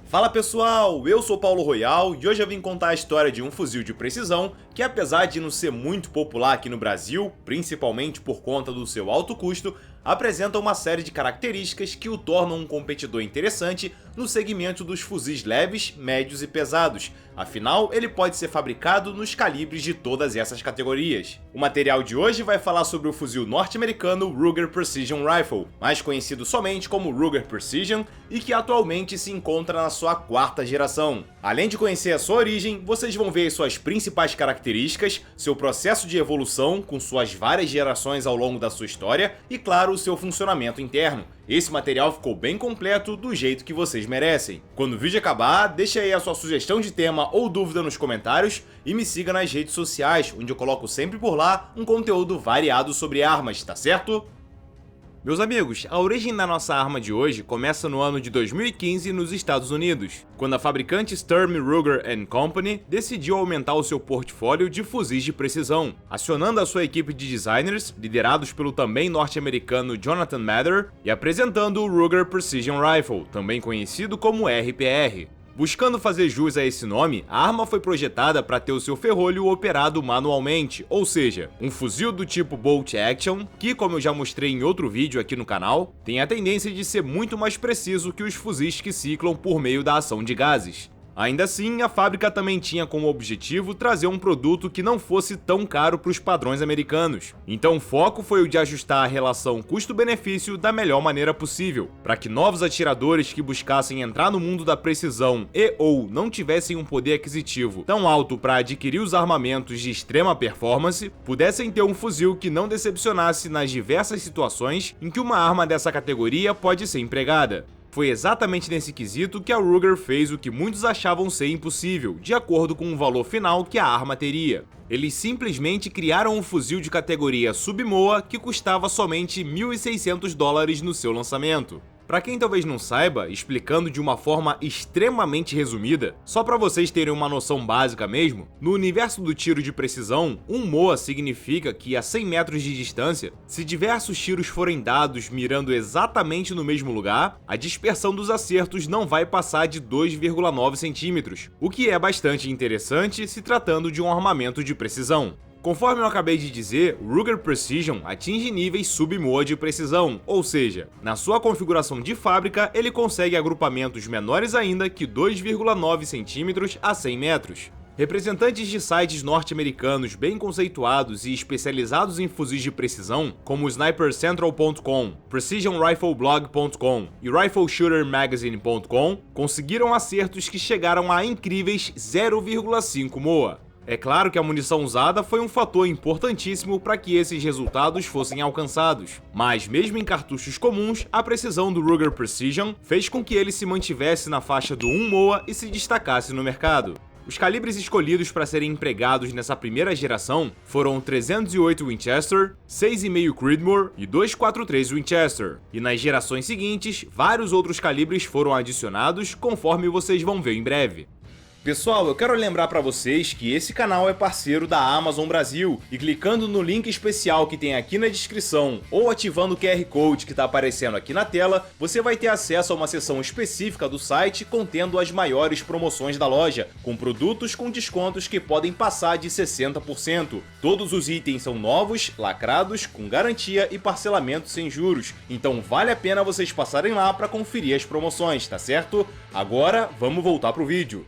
Fala pessoal, eu sou Paulo Royal e hoje eu vim contar a história de um fuzil de precisão que, apesar de não ser muito popular aqui no Brasil, principalmente por conta do seu alto custo, apresenta uma série de características que o tornam um competidor interessante no segmento dos fuzis leves, médios e pesados. Afinal, ele pode ser fabricado nos calibres de todas essas categorias. O material de hoje vai falar sobre o fuzil norte-americano Ruger Precision Rifle, mais conhecido somente como Ruger Precision, e que atualmente se encontra na sua quarta geração. Além de conhecer a sua origem, vocês vão ver suas principais características, seu processo de evolução com suas várias gerações ao longo da sua história e, claro, o seu funcionamento interno. Esse material ficou bem completo do jeito que vocês merecem. Quando o vídeo acabar, deixa aí a sua sugestão de tema ou dúvida nos comentários e me siga nas redes sociais, onde eu coloco sempre por lá um conteúdo variado sobre armas, tá certo? Meus amigos, a origem da nossa arma de hoje começa no ano de 2015 nos Estados Unidos, quando a fabricante Sturm Ruger & Company decidiu aumentar o seu portfólio de fuzis de precisão, acionando a sua equipe de designers, liderados pelo também norte-americano Jonathan Mather, e apresentando o Ruger Precision Rifle, também conhecido como RPR. Buscando fazer jus a esse nome, a arma foi projetada para ter o seu ferrolho operado manualmente, ou seja, um fuzil do tipo Bolt Action, que, como eu já mostrei em outro vídeo aqui no canal, tem a tendência de ser muito mais preciso que os fuzis que ciclam por meio da ação de gases. Ainda assim, a fábrica também tinha como objetivo trazer um produto que não fosse tão caro para os padrões americanos. Então o foco foi o de ajustar a relação custo-benefício da melhor maneira possível, para que novos atiradores que buscassem entrar no mundo da precisão ou não tivessem um poder aquisitivo tão alto para adquirir os armamentos de extrema performance, pudessem ter um fuzil que não decepcionasse nas diversas situações em que uma arma dessa categoria pode ser empregada. Foi exatamente nesse quesito que a Ruger fez o que muitos achavam ser impossível, de acordo com o valor final que a arma teria. Eles simplesmente criaram um fuzil de categoria Sub-MOA que custava somente $1.600 no seu lançamento. Para quem talvez não saiba, explicando de uma forma extremamente resumida, só para vocês terem uma noção básica mesmo, no universo do tiro de precisão, um MOA significa que a 100 metros de distância, se diversos tiros forem dados mirando exatamente no mesmo lugar, a dispersão dos acertos não vai passar de 2,9 centímetros, o que é bastante interessante se tratando de um armamento de precisão. Conforme eu acabei de dizer, o Ruger Precision atinge níveis sub-MOA de precisão, ou seja, na sua configuração de fábrica ele consegue agrupamentos menores ainda que 2,9 centímetros a 100 metros. Representantes de sites norte-americanos bem conceituados e especializados em fuzis de precisão, como SniperCentral.com, PrecisionRifleBlog.com e RifleShooterMagazine.com, conseguiram acertos que chegaram a incríveis 0,5 MOA. É claro que a munição usada foi um fator importantíssimo para que esses resultados fossem alcançados, mas mesmo em cartuchos comuns, a precisão do Ruger Precision fez com que ele se mantivesse na faixa do 1 MOA e se destacasse no mercado. Os calibres escolhidos para serem empregados nessa primeira geração foram 308 Winchester, 6,5 Creedmoor e 243 Winchester, e nas gerações seguintes, vários outros calibres foram adicionados, conforme vocês vão ver em breve. Pessoal, eu quero lembrar para vocês que esse canal é parceiro da Amazon Brasil e clicando no link especial que tem aqui na descrição ou ativando o QR Code que está aparecendo aqui na tela, você vai ter acesso a uma seção específica do site contendo as maiores promoções da loja, com produtos com descontos que podem passar de 60%. Todos os itens são novos, lacrados, com garantia e parcelamento sem juros, então vale a pena vocês passarem lá para conferir as promoções, tá certo? Agora vamos voltar pro vídeo.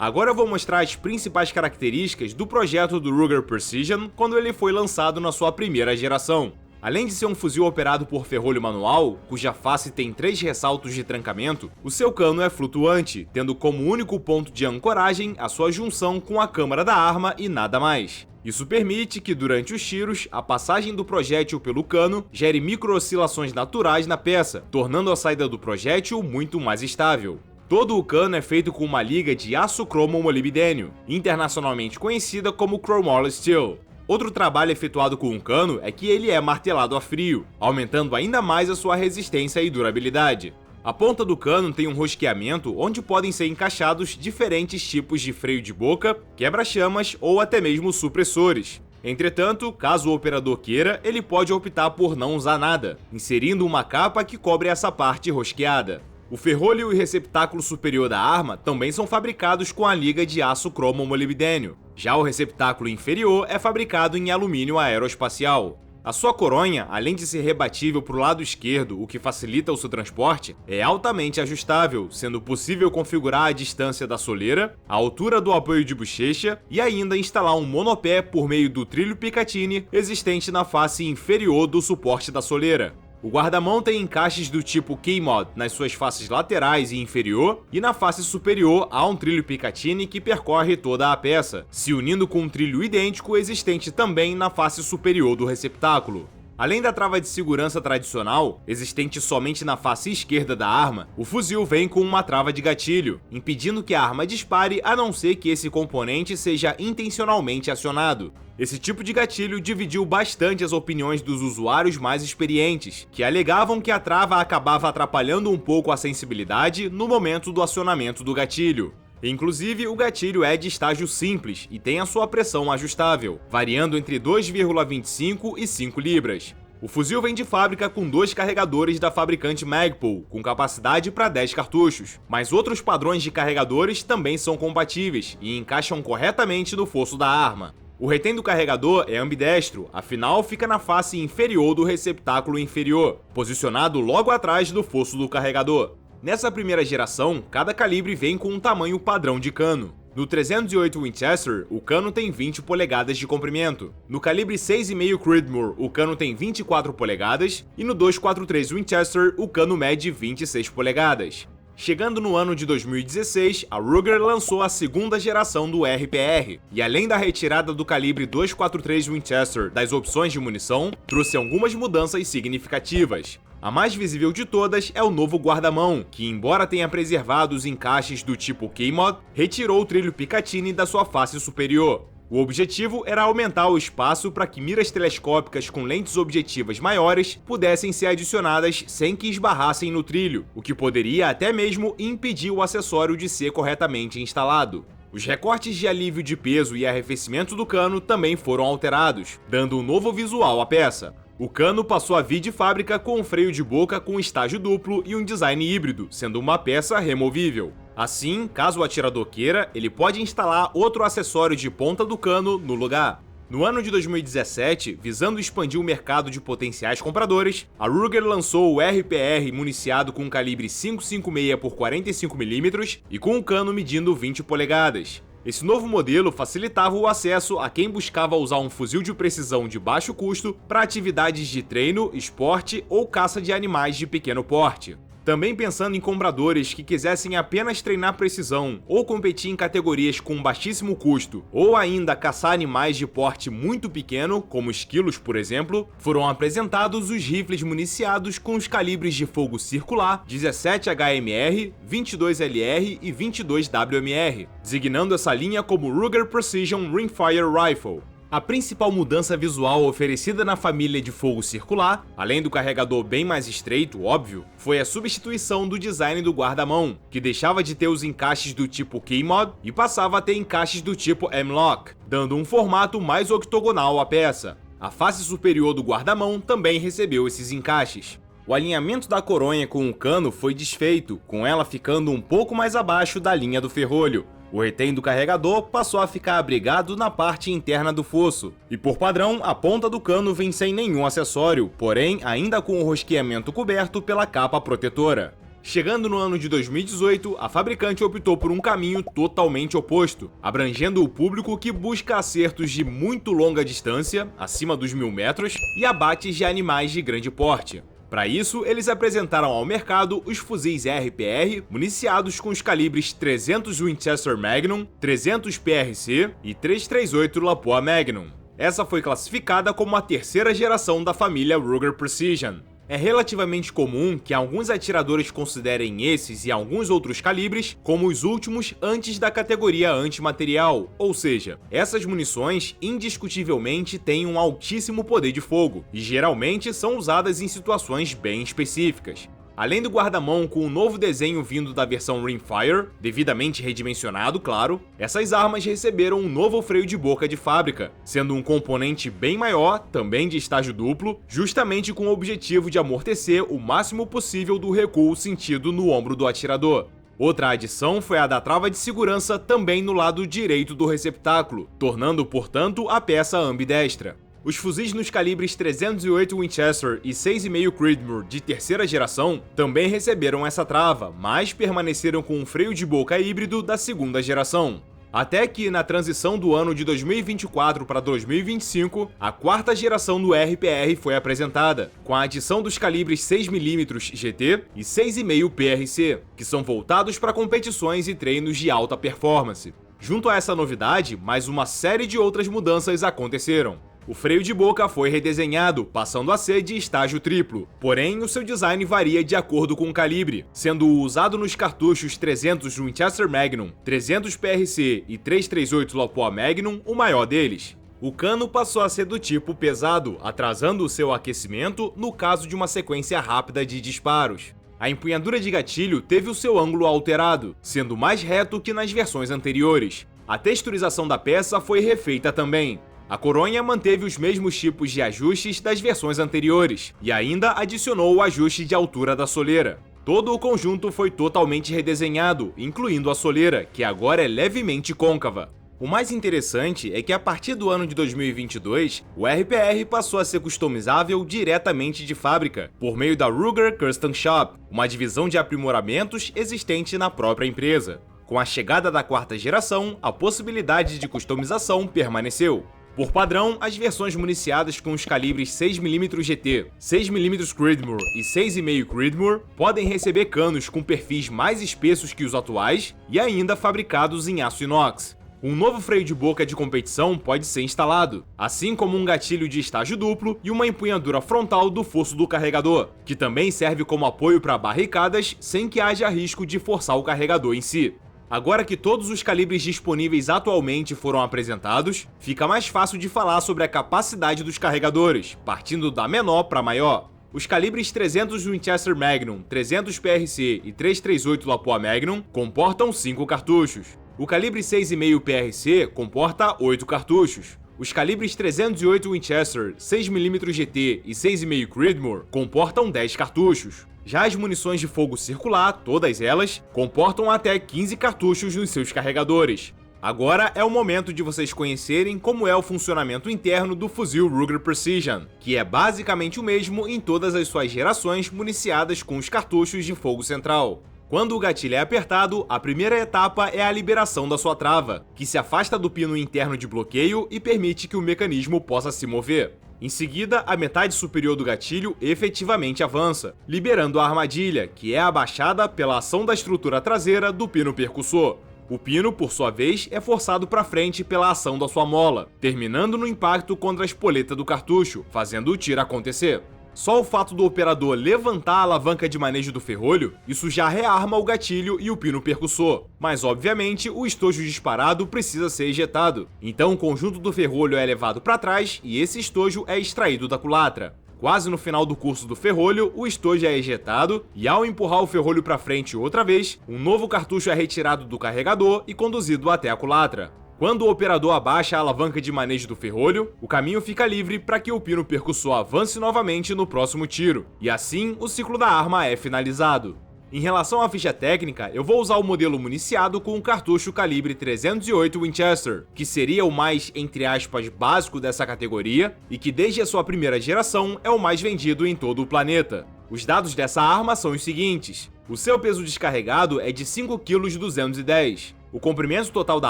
Agora eu vou mostrar as principais características do projeto do Ruger Precision quando ele foi lançado na sua primeira geração. Além de ser um fuzil operado por ferrolho manual, cuja face tem 3 ressaltos de trancamento, o seu cano é flutuante, tendo como único ponto de ancoragem a sua junção com a câmara da arma e nada mais. Isso permite que, durante os tiros, a passagem do projétil pelo cano gere micro-oscilações naturais na peça, tornando a saída do projétil muito mais estável. Todo o cano é feito com uma liga de aço cromo-molibdênio, internacionalmente conhecida como Chromoly Steel. Outro trabalho efetuado com o cano é que ele é martelado a frio, aumentando ainda mais a sua resistência e durabilidade. A ponta do cano tem um rosqueamento onde podem ser encaixados diferentes tipos de freio de boca, quebra-chamas ou até mesmo supressores. Entretanto, caso o operador queira, ele pode optar por não usar nada, inserindo uma capa que cobre essa parte rosqueada. O ferrolho e o receptáculo superior da arma também são fabricados com a liga de aço cromo-molibdênio. Já o receptáculo inferior é fabricado em alumínio aeroespacial. A sua coronha, além de ser rebatível para o lado esquerdo, o que facilita o seu transporte, é altamente ajustável, sendo possível configurar a distância da soleira, a altura do apoio de bochecha e ainda instalar um monopé por meio do trilho Picatinny existente na face inferior do suporte da soleira. O guarda-mão tem encaixes do tipo K-Mod nas suas faces laterais e inferior, e na face superior há um trilho Picatinny que percorre toda a peça, se unindo com um trilho idêntico existente também na face superior do receptáculo. Além da trava de segurança tradicional, existente somente na face esquerda da arma, o fuzil vem com uma trava de gatilho, impedindo que a arma dispare a não ser que esse componente seja intencionalmente acionado. Esse tipo de gatilho dividiu bastante as opiniões dos usuários mais experientes, que alegavam que a trava acabava atrapalhando um pouco a sensibilidade no momento do acionamento do gatilho. Inclusive, o gatilho é de estágio simples e tem a sua pressão ajustável, variando entre 2,25 e 5 libras. O fuzil vem de fábrica com 2 carregadores da fabricante Magpul, com capacidade para 10 cartuchos, mas outros padrões de carregadores também são compatíveis e encaixam corretamente no fosso da arma. O retém do carregador é ambidestro, afinal fica na face inferior do receptáculo inferior, posicionado logo atrás do fosso do carregador. Nessa primeira geração, cada calibre vem com um tamanho padrão de cano. No 308 Winchester, o cano tem 20 polegadas de comprimento. No calibre 6,5 Creedmoor, o cano tem 24 polegadas. E no 243 Winchester, o cano mede 26 polegadas. Chegando no ano de 2016, a Ruger lançou a segunda geração do RPR, e além da retirada do calibre 243 Winchester das opções de munição, trouxe algumas mudanças significativas. A mais visível de todas é o novo guarda-mão, que embora tenha preservado os encaixes do tipo K-Mod, retirou o trilho Picatinny da sua face superior. O objetivo era aumentar o espaço para que miras telescópicas com lentes objetivas maiores pudessem ser adicionadas sem que esbarrassem no trilho, o que poderia até mesmo impedir o acessório de ser corretamente instalado. Os recortes de alívio de peso e arrefecimento do cano também foram alterados, dando um novo visual à peça. O cano passou a vir de fábrica com um freio de boca com estágio duplo e um design híbrido, sendo uma peça removível. Assim, caso o atirador queira, ele pode instalar outro acessório de ponta do cano no lugar. No ano de 2017, visando expandir o mercado de potenciais compradores, a Ruger lançou o RPR municiado com um calibre 5,56 por 45mm e com um cano medindo 20 polegadas. Esse novo modelo facilitava o acesso a quem buscava usar um fuzil de precisão de baixo custo para atividades de treino, esporte ou caça de animais de pequeno porte. Também pensando em compradores que quisessem apenas treinar precisão ou competir em categorias com baixíssimo custo, ou ainda caçar animais de porte muito pequeno, como esquilos, por exemplo, foram apresentados os rifles municiados com os calibres de fogo circular 17 HMR, 22 LR e 22 WMR, designando essa linha como Ruger Precision Rimfire Rifle. A principal mudança visual oferecida na família de fogo circular, além do carregador bem mais estreito, óbvio, foi a substituição do design do guarda-mão, que deixava de ter os encaixes do tipo K-Mod e passava a ter encaixes do tipo M-Lock, dando um formato mais octogonal à peça. A face superior do guarda-mão também recebeu esses encaixes. O alinhamento da coronha com o cano foi desfeito, com ela ficando um pouco mais abaixo da linha do ferrolho. O retém do carregador passou a ficar abrigado na parte interna do fosso, e por padrão, a ponta do cano vem sem nenhum acessório, porém ainda com o rosqueamento coberto pela capa protetora. Chegando no ano de 2018, a fabricante optou por um caminho totalmente oposto, abrangendo o público que busca acertos de muito longa distância, acima dos 1000 metros, e abates de animais de grande porte. Para isso, eles apresentaram ao mercado os fuzis RPR municiados com os calibres 300 Winchester Magnum, 300 PRC e 338 Lapua Magnum. Essa foi classificada como a terceira geração da família Ruger Precision. É relativamente comum que alguns atiradores considerem esses e alguns outros calibres como os últimos antes da categoria antimaterial, ou seja, essas munições indiscutivelmente têm um altíssimo poder de fogo e geralmente são usadas em situações bem específicas. Além do guarda-mão com o novo desenho vindo da versão Rimfire, devidamente redimensionado, claro, essas armas receberam um novo freio de boca de fábrica, sendo um componente bem maior, também de estágio duplo, justamente com o objetivo de amortecer o máximo possível do recuo sentido no ombro do atirador. Outra adição foi a da trava de segurança também no lado direito do receptáculo, tornando, portanto, a peça ambidestra. Os fuzis nos calibres 308 Winchester e 6,5 Creedmoor de terceira geração também receberam essa trava, mas permaneceram com um freio de boca híbrido da segunda geração. Até que, na transição do ano de 2024 para 2025, a quarta geração do RPR foi apresentada, com a adição dos calibres 6mm GT e 6,5 PRC, que são voltados para competições e treinos de alta performance. Junto a essa novidade, mais uma série de outras mudanças aconteceram. O freio de boca foi redesenhado, passando a ser de estágio triplo, porém o seu design varia de acordo com o calibre, sendo usado nos cartuchos 300 Winchester Magnum, 300 PRC e 338 Leupold Magnum o maior deles. O cano passou a ser do tipo pesado, atrasando o seu aquecimento no caso de uma sequência rápida de disparos. A empunhadura de gatilho teve o seu ângulo alterado, sendo mais reto que nas versões anteriores. A texturização da peça foi refeita também. A coronha manteve os mesmos tipos de ajustes das versões anteriores, e ainda adicionou o ajuste de altura da soleira. Todo o conjunto foi totalmente redesenhado, incluindo a soleira, que agora é levemente côncava. O mais interessante é que a partir do ano de 2022, o RPR passou a ser customizável diretamente de fábrica, por meio da Ruger Custom Shop, uma divisão de aprimoramentos existente na própria empresa. Com a chegada da quarta geração, a possibilidade de customização permaneceu. Por padrão, as versões municiadas com os calibres 6mm GT, 6mm Creedmoor e 6,5 Creedmoor podem receber canos com perfis mais espessos que os atuais e ainda fabricados em aço inox. Um novo freio de boca de competição pode ser instalado, assim como um gatilho de estágio duplo e uma empunhadura frontal do fosso do carregador, que também serve como apoio para barricadas sem que haja risco de forçar o carregador em si. Agora que todos os calibres disponíveis atualmente foram apresentados, fica mais fácil de falar sobre a capacidade dos carregadores, partindo da menor para maior. Os calibres 300 Winchester Magnum, 300 PRC e 338 Leupold Magnum comportam 5 cartuchos. O calibre 6,5 PRC comporta 8 cartuchos. Os calibres 308 Winchester, 6mm GT e 6,5 Creedmoor comportam 10 cartuchos. Já as munições de fogo circular, todas elas, comportam até 15 cartuchos nos seus carregadores. Agora é o momento de vocês conhecerem como é o funcionamento interno do fuzil Ruger Precision, que é basicamente o mesmo em todas as suas gerações municiadas com os cartuchos de fogo central. Quando o gatilho é apertado, a primeira etapa é a liberação da sua trava, que se afasta do pino interno de bloqueio e permite que o mecanismo possa se mover. Em seguida, a metade superior do gatilho efetivamente avança, liberando a armadilha, que é abaixada pela ação da estrutura traseira do pino percussor. O pino, por sua vez, é forçado para frente pela ação da sua mola, terminando no impacto contra a espoleta do cartucho, fazendo o tiro acontecer. Só o fato do operador levantar a alavanca de manejo do ferrolho, isso já rearma o gatilho e o pino percussor, mas obviamente o estojo disparado precisa ser ejetado, então o conjunto do ferrolho é levado para trás e esse estojo é extraído da culatra. Quase no final do curso do ferrolho, o estojo é ejetado e ao empurrar o ferrolho para frente outra vez, um novo cartucho é retirado do carregador e conduzido até a culatra. Quando o operador abaixa a alavanca de manejo do ferrolho, o caminho fica livre para que o pino percussor avance novamente no próximo tiro, e assim o ciclo da arma é finalizado. Em relação à ficha técnica, eu vou usar o modelo municiado com um cartucho calibre 308 Winchester, que seria o mais, entre aspas, básico dessa categoria, e que desde a sua primeira geração é o mais vendido em todo o planeta. Os dados dessa arma são os seguintes: o seu peso descarregado é de 5,210 kg. O comprimento total da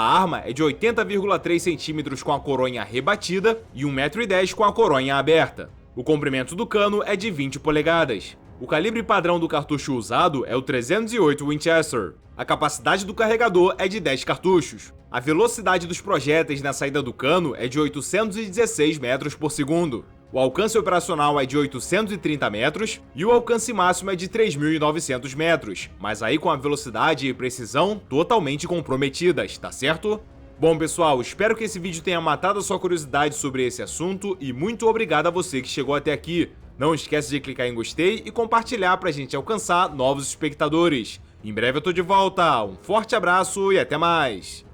arma é de 80,3 cm com a coronha rebatida e 1,10 m com a coronha aberta. O comprimento do cano é de 20 polegadas. O calibre padrão do cartucho usado é o 308 Winchester. A capacidade do carregador é de 10 cartuchos. A velocidade dos projéteis na saída do cano é de 816 metros por segundo. O alcance operacional é de 830 metros e o alcance máximo é de 3.900 metros, mas aí com a velocidade e precisão totalmente comprometidas, tá certo? Bom pessoal, espero que esse vídeo tenha matado a sua curiosidade sobre esse assunto e muito obrigado a você que chegou até aqui. Não esquece de clicar em gostei e compartilhar pra gente alcançar novos espectadores. Em breve eu tô de volta, um forte abraço e até mais!